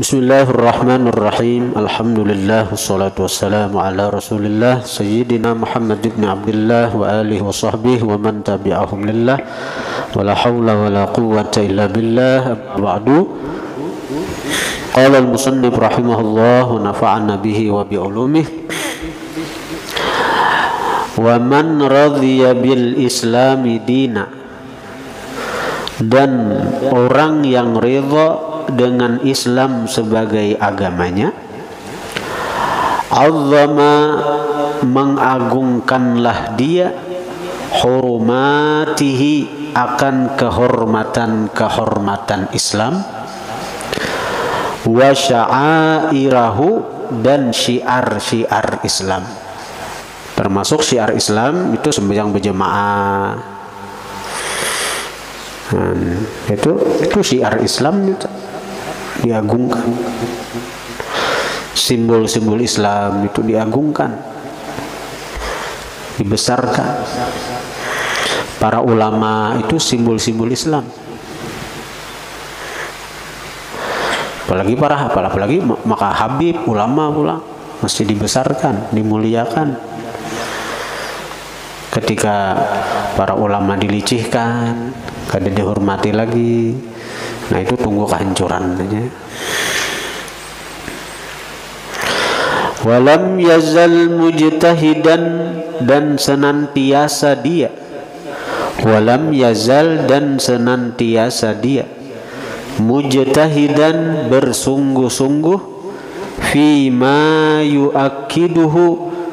Bismillahirrahmanirrahim. Alhamdulillah wassalatu wassalamu ala Rasulillah Sayyidina Muhammad ibn Abdullah wa alihi wa sahbihi wa man tabi'ahum lillah wa la hawla wa la quwwata illa billah. Ba'du. Qala al-musannif rahimahullah wa nafa'ana bihi wa bi ulumihi. Wa man radhiya bil islami dina, dan orang yang ridha dengan Islam sebagai agamanya, azzama, mengagungkanlah dia, hurmatihi, akan kehormatan Islam, wa sya'airahu, dan syiar-syiar Islam. Termasuk syiar Islam itu sembahyang berjamaah. Itu syiar Islam itu diagungkan. Simbol-simbol Islam itu diagungkan, dibesarkan. Para ulama itu simbol-simbol Islam. Apalagi maka Habib, ulama pula mesti dibesarkan, dimuliakan. Ketika para ulama dilicihkan, kada dihormati lagi, nah itu tunggu kehancuran aja. Walam yazal mujtahidan, dan senantiasa dia, walam yazal, dan senantiasa dia, mujtahidan, bersungguh-sungguh, fi ma yu'akkiduhu,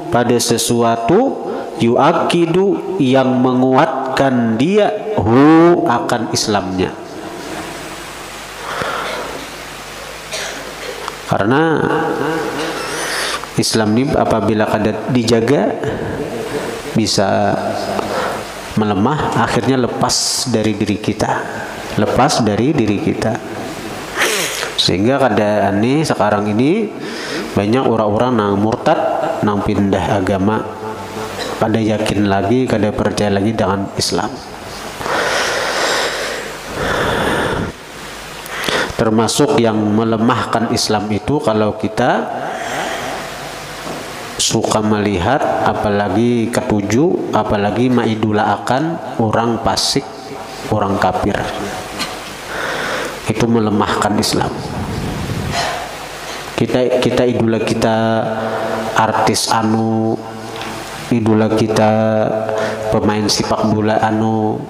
pada sesuatu, yu'akkidu, yang menguatkan dia, hu, akan Islamnya. Karena Islam ini apabila kada dijaga bisa melemah, akhirnya lepas dari diri kita, sehingga kada aneh sekarang ini banyak orang-orang nang murtad, nang pindah agama, kada yakin lagi, kada percaya lagi dengan Islam. Termasuk yang melemahkan Islam itu kalau kita suka melihat, apalagi ketujuh, apalagi maidulaakan orang fasik, orang kafir. Itu melemahkan Islam. Kita idola kita artis anu, idola kita pemain sepak bola anu,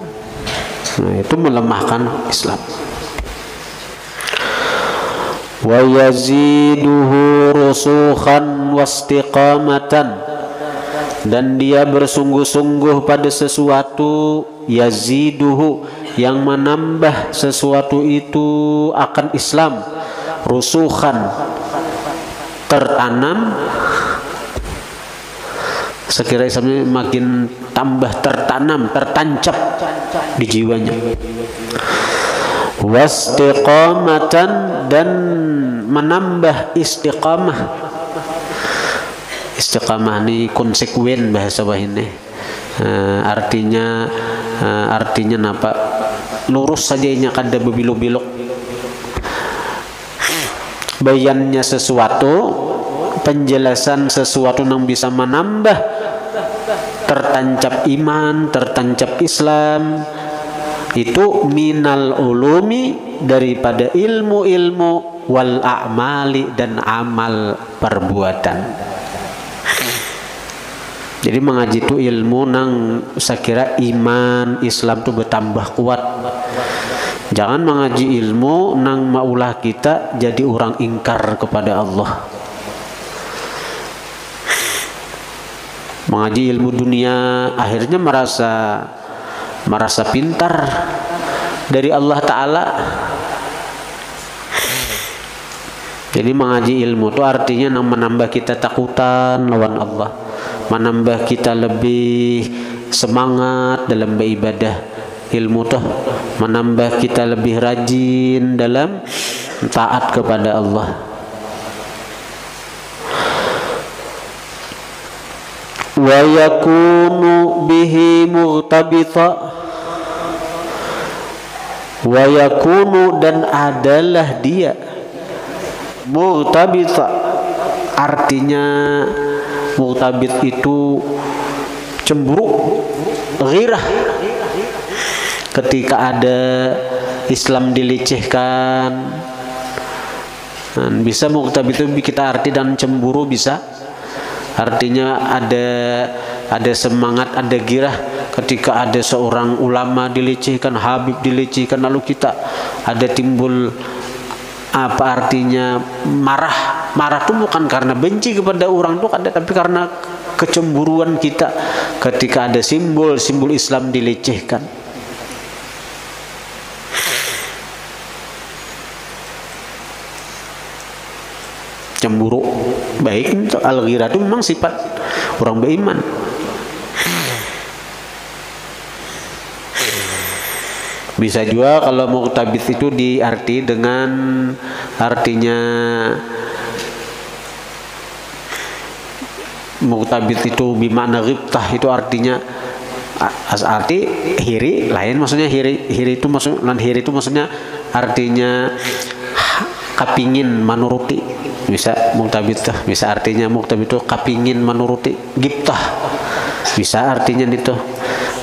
nah itu melemahkan Islam. Wa yaziduhu rusukhan wastiqamatan, dan dia bersungguh-sungguh pada sesuatu, yaziduhu, yang menambah sesuatu itu akan Islam, rusukhan, tertanam, sekira Islamnya makin tambah tertanam, tertancap di jiwanya. Wastiqamatan, dan menambah istiqamah. Istiqamah ini konsekuen bahasa bahine. Artinya napa? Lurus saja, nya kada bebilok-bilok. Bayannya sesuatu, penjelasan sesuatu yang bisa menambah tertancap iman, tertancap Islam, itu minal ulumi, daripada ilmu-ilmu, wal a'mali, dan amal perbuatan. Jadi mengaji itu ilmu nang sekira iman Islam itu bertambah kuat. Jangan mengaji ilmu nang maulah kita jadi orang ingkar kepada Allah. Mengaji ilmu dunia akhirnya merasa pintar dari Allah Ta'ala. Jadi mengaji ilmu itu artinya menambah kita takutan lawan Allah, menambah kita lebih semangat dalam beribadah. Ilmu tuh menambah kita lebih rajin dalam taat kepada Allah. Wa yakunu bihi mughtabita, wa yakunu, dan adalah dia Mughtabit artinya mughtabit itu cemburu, ghirah. Ketika ada Islam dilecehkan, bisa mughtabit itu kita arti dan cemburu bisa. Artinya ada semangat, ada girah ketika ada seorang ulama dilecehkan, habib dilecehkan, lalu kita ada timbul apa artinya marah. Marah itu bukan karena benci kepada orang itu ada, tapi karena kecemburuan kita ketika ada simbol-simbol Islam dilecehkan. Cemburu baik itu al-ghirah itu memang sifat orang beriman. Bisa juga kalau mughtabit itu diarti dengan artinya mughtabit itu bimakna ghibtah, itu artinya arti hiri lain, maksudnya hiri itu maksudnya artinya kapingin menuruti. Bisa mughtabit tuh, bisa artinya mughtabit itu kapingin menuruti. Ghibtah bisa artinya itu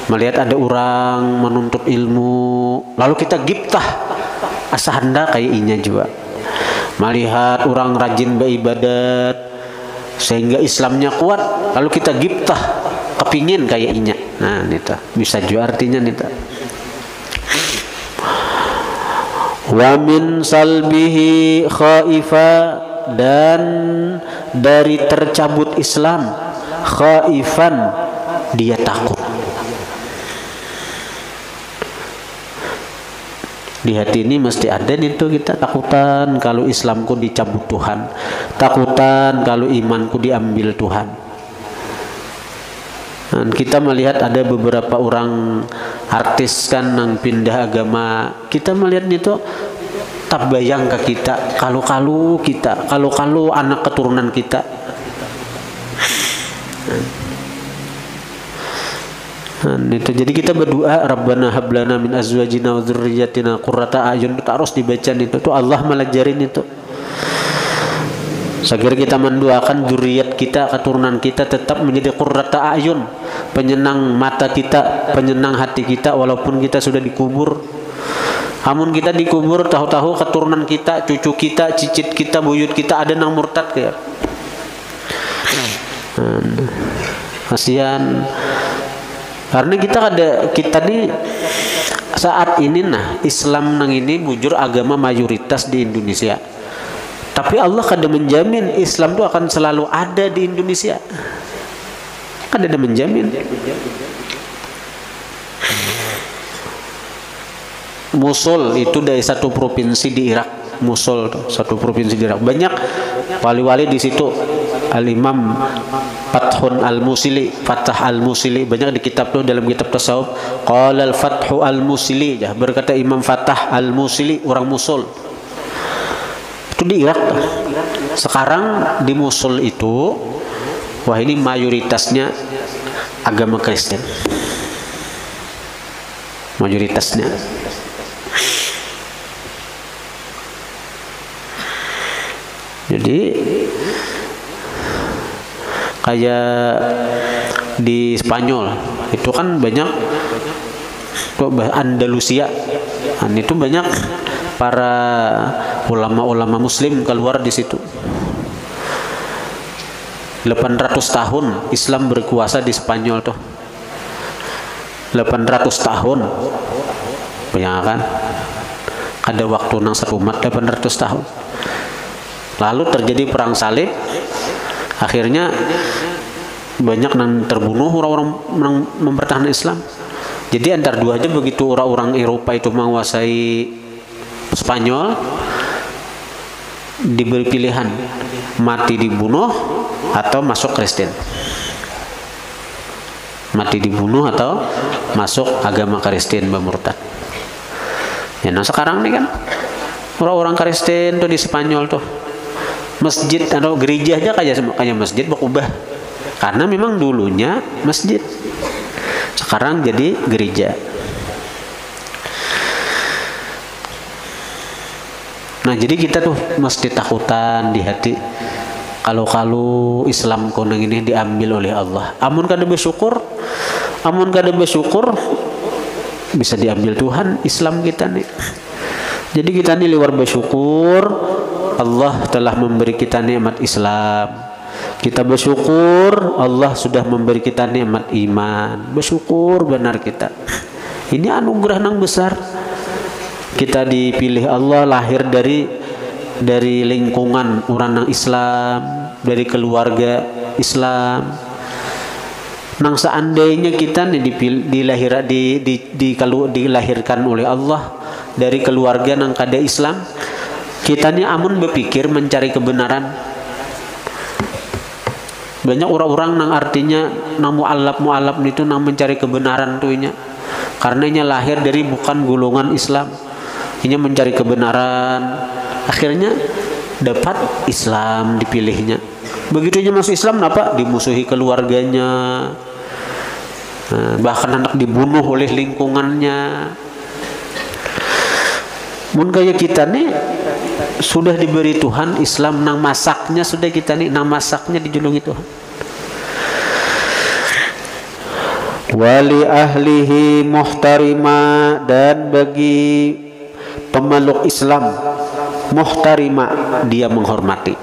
melihat ada orang menuntut ilmu lalu kita ghibtah asahanda kayak inya juga. Melihat orang rajin beribadat sehingga Islamnya kuat lalu kita ghibtah kepingin kayak inya. Nah itu bisa juga artinya itu. Wa min salbihi khaifa, dan dari tercabut Islam, khaifan dia takut. Di hati ini mesti ada itu kita takutan kalau Islamku dicabut Tuhan, takutan kalau imanku diambil Tuhan. Dan kita melihat ada beberapa orang artis kan yang pindah agama, kita melihat itu tak bayang ke kita kalau anak keturunan kita. Itu jadi kita berdoa Rabbana hablana min azwajina wa dzurriyyatina qurrata a'yun, kita harus dibaca itu tuh Allah melajarin itu. Segera kita mendoakan zuriat kita, keturunan kita tetap menjadi qurrata a'yun, penyenang mata kita, penyenang hati kita walaupun kita sudah dikubur. Amun kita dikubur tahu-tahu keturunan kita, cucu kita, cicit kita, buyut kita ada nang murtad kayak. Kasihan. Karena kita nih saat ini Islam nang ini bujur agama mayoritas di Indonesia. Tapi Allah kada menjamin Islam itu akan selalu ada di Indonesia. Kada ada menjamin. Mosul itu dari satu provinsi di Irak. Mosul satu provinsi di Irak. Banyak wali-wali di situ. Al-Imam Fathun Al-Musili, Fathah Al-Musili, banyak di kitab tuh, dalam kitab tasawuf. Qala al-Fathu Al-Musili, ya, berkata Imam Fathah Al-Musili, orang Mosul. Itu di Irak. Sekarang di Mosul itu, wah ini mayoritasnya agama Kristen. Mayoritasnya. Jadi kayak di Spanyol itu kan banyak Andalusia, dan itu banyak para ulama-ulama Muslim keluar di situ. 800 tahun Islam berkuasa di Spanyol tuh. 800 tahun, bayangkan ada waktu nang satu umat 800 tahun. Lalu terjadi perang salib, akhirnya banyak yang terbunuh orang-orang yang mempertahankan Islam. Jadi antar dua aja begitu orang-orang Eropa itu menguasai Spanyol, diberi pilihan mati dibunuh atau masuk Kristen. Mati dibunuh atau masuk agama Kristen bermurtad. Ya, nah sekarang nih kan orang-orang Kristen tuh di Spanyol tuh masjid atau gereja aja kayak masjid berubah, karena memang dulunya masjid, sekarang jadi gereja. Nah jadi kita tuh mesti takutan di hati kalau Islam koneng ini diambil oleh Allah. Amun kada bersyukur bisa diambil Tuhan Islam kita nih. Jadi kita nih luar bersyukur Allah telah memberi kita nikmat Islam. Kita bersyukur Allah sudah memberi kita nikmat iman. Bersyukur benar kita. Ini anugerah yang besar. Kita dipilih Allah lahir dari lingkungan orang yang Islam, dari keluarga Islam. Nang seandainya kita nih dilahirkan oleh Allah dari keluarga nang kada Islam, kita nih amun berpikir mencari kebenaran. Banyak orang-orang nang artinya nang mu'alaf itu nang mencari kebenaran tuhnya. Karena nya lahir dari bukan golongan Islam. Ini mencari kebenaran. Akhirnya dapat Islam dipilihnya. Begitunya masuk Islam apa? Dimusuhi keluarganya. Bahkan anak dibunuh oleh lingkungannya. Mun kaya kita nih sudah diberi Tuhan Islam nang masaknya sudah kita nih nang masaknya dijulungi Tuhan. Wali ahlihi muhtarima, dan bagi pemeluk Islam muhtarima dia menghormati.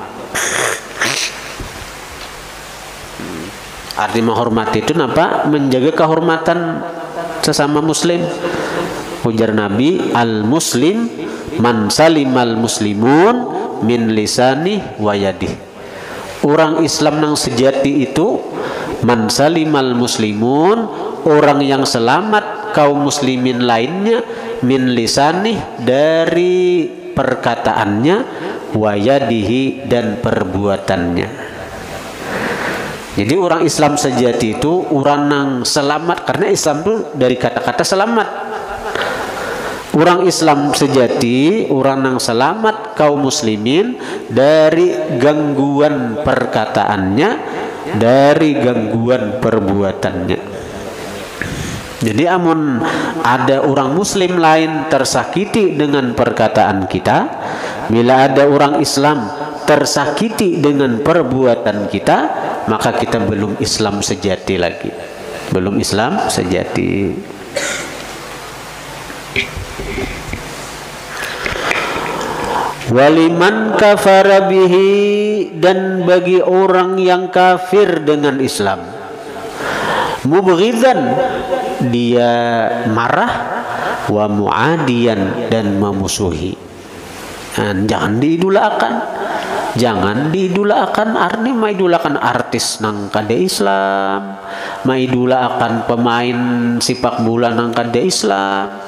Arti menghormati itu apa? Menjaga kehormatan sesama muslim. Ujar Nabi, al-muslim man salimal muslimun min lisani wa yadih. Orang Islam yang sejati itu man salimal muslimun, orang yang selamat kaum muslimin lainnya, min lisani dari perkataannya, wa yadihi dan perbuatannya. Jadi orang Islam sejati itu orang yang selamat, karena Islam itu dari kata-kata selamat. Orang Islam sejati, orang yang selamat kaum muslimin dari gangguan perkataannya, dari gangguan perbuatannya. Jadi amun ada orang muslim lain tersakiti dengan perkataan kita, bila ada orang Islam tersakiti dengan perbuatan kita, maka kita belum Islam sejati lagi. Belum Islam sejati. Waliman kafara bihi, dan bagi orang yang kafir dengan Islam, mubghidan dia marah, wa muadiyan dan memusuhi. Jangan diidolakan arni maidulakan artis nang kada Islam, maidulakan pemain sepak bola nang kada Islam.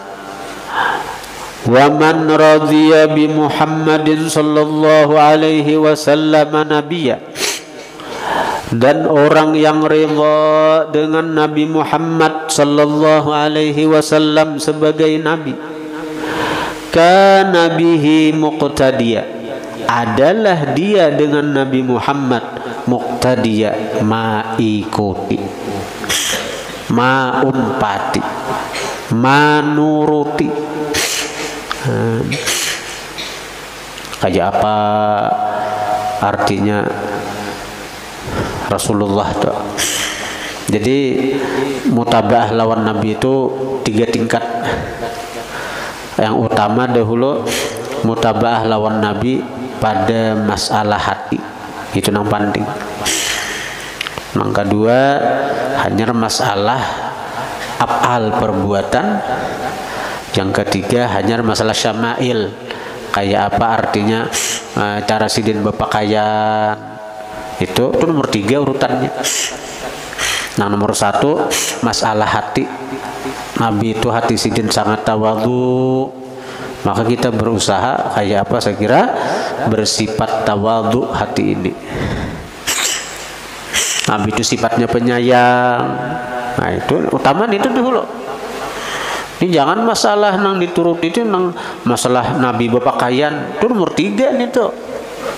Wa man radhiya bi Muhammadin sallallahu alaihi wasallam nabiyya, dan orang yang rida dengan Nabi Muhammad sallallahu alaihi wasallam sebagai nabi, kana bihi muqtadiya, adalah dia dengan Nabi Muhammad muqtadiya, ma'ikuti, ma'umpati, manuruti. Kayak apa artinya Rasulullah tuh. Jadi mutabaah lawan Nabi itu 3 tingkat. Yang utama dahulu mutabaah lawan Nabi pada masalah hati, itu yang penting. Yang kedua hanya masalah af'al perbuatan. Yang ketiga hanya masalah syama'il, kayak apa artinya cara sidin berpakaian. Itu nomor 3 urutannya. Nah nomor 1 masalah hati. Nabi itu hati sidin sangat tawadhu, maka kita berusaha kayak apa, saya kira bersifat tawadhu hati ini. Nabi itu sifatnya penyayang. Nah itu utama itu dulu. Ini jangan masalah nang dituruti itu nang masalah Nabi berpakaian. Itu nomor 3 nih tuh.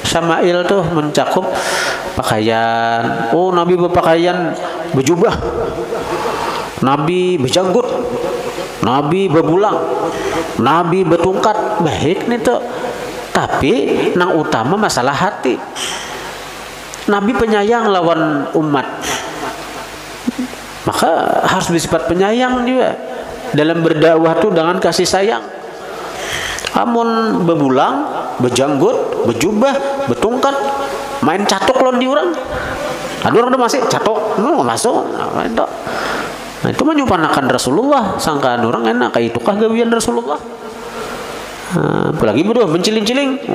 Syama'il tuh mencakup pakaian. Oh Nabi berpakaian berjubah, Nabi berjanggut, Nabi berbulang, Nabi bertungkat. Baik nih tuh. Tapi nang utama masalah hati. Nabi penyayang lawan umat, maka harus bersifat penyayang juga dalam berdakwah tuh dengan kasih sayang. Amun bebulang, bejanggut, bejubah, betungkat, main catok lon di orang. Ada orang udah masih catok, nggak masuk. Nah itu menyumpanakan Rasulullah, sangkaan orang enak kayak itukah gawian Rasulullah. Apalagi bodoh menciling-ciling,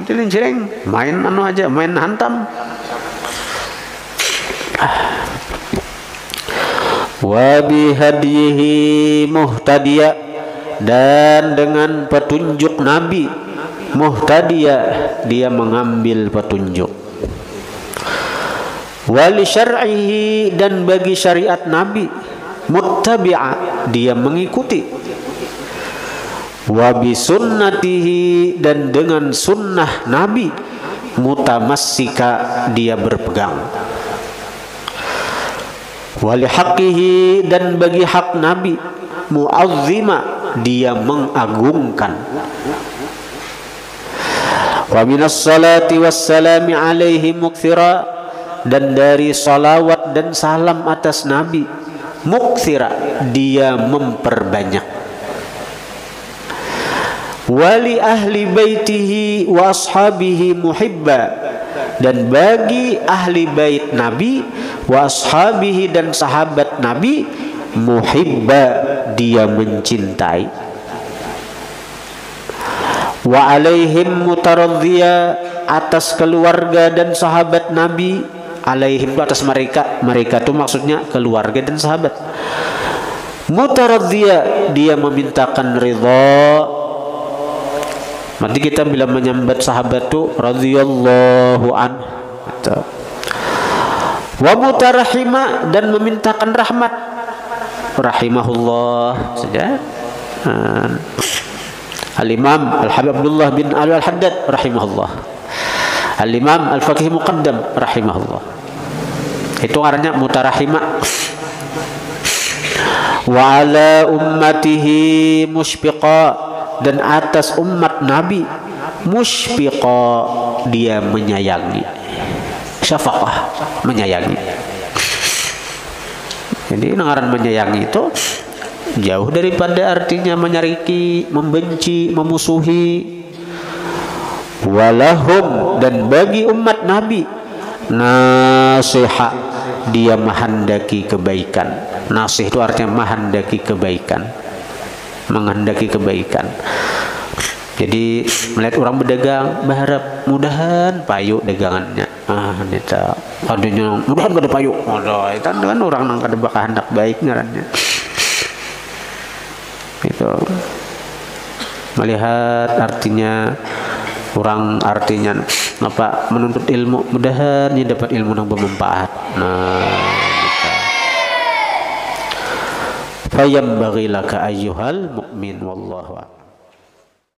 ciling-ciling, main anu aja, main hantam. Wa bihadihi muhtadiya, dan dengan petunjuk Nabi muhtadiya, dia mengambil petunjuk. Wali syar'ihi, dan bagi syariat Nabi muttabi'a, dia mengikuti. Wa bi sunnatihi, dan dengan sunnah Nabi mutamassika, dia berpegang. Wali haqqihi, dan bagi hak Nabi mu'azzima, dia mengagungkan. Wa minas salati wassalami alaihi mukthira, dan dari salawat dan salam atas Nabi mukthira, dia memperbanyak. Wali ahli baitihi wa ashabihi muhibba, dan bagi ahli bait Nabi wa ashabihi, dan sahabat Nabi muhibba, dia mencintai. Wa alaihim mutaradhiya, atas keluarga dan sahabat Nabi, alaihim itu atas mereka, mereka itu maksudnya keluarga dan sahabat. Mutaradhiya, dia memintakan ridha. Nanti kita bila menyambat sahabat tu radhiyallahu an. Wa mutarahima, dan memintakan rahmat, rahimahullah saja. Al-Imam Al-Habib Abdullah bin Ali Al-Haddad rahimahullah. Al-Imam Al-Faqih Muqaddam rahimahullah. Itu artinya mutarahima. Wa ala ummatihi mushfiqa, dan atas umat Nabi mushfiqa, dia menyayangi. Syafaqah, menyayangi. Jadi ngaran menyayangi itu jauh daripada artinya menyariki, membenci, memusuhi. Walahum, dan bagi umat Nabi nasiha, dia menghendaki kebaikan. Nasih itu artinya menghendaki kebaikan, menghendaki kebaikan. Jadi melihat orang berdagang, berharap mudahan payu dagangannya. Nita adanya mudahan kada payu. Aduh, itu kan orang nang kada bakal hendak baik ngarannya. Itu melihat artinya orang, artinya apa, menuntut ilmu, mudahan dia dapat ilmu yang bermanfaat. Fayambaghi laka ayyuhal mu'min, wallahu a'lam.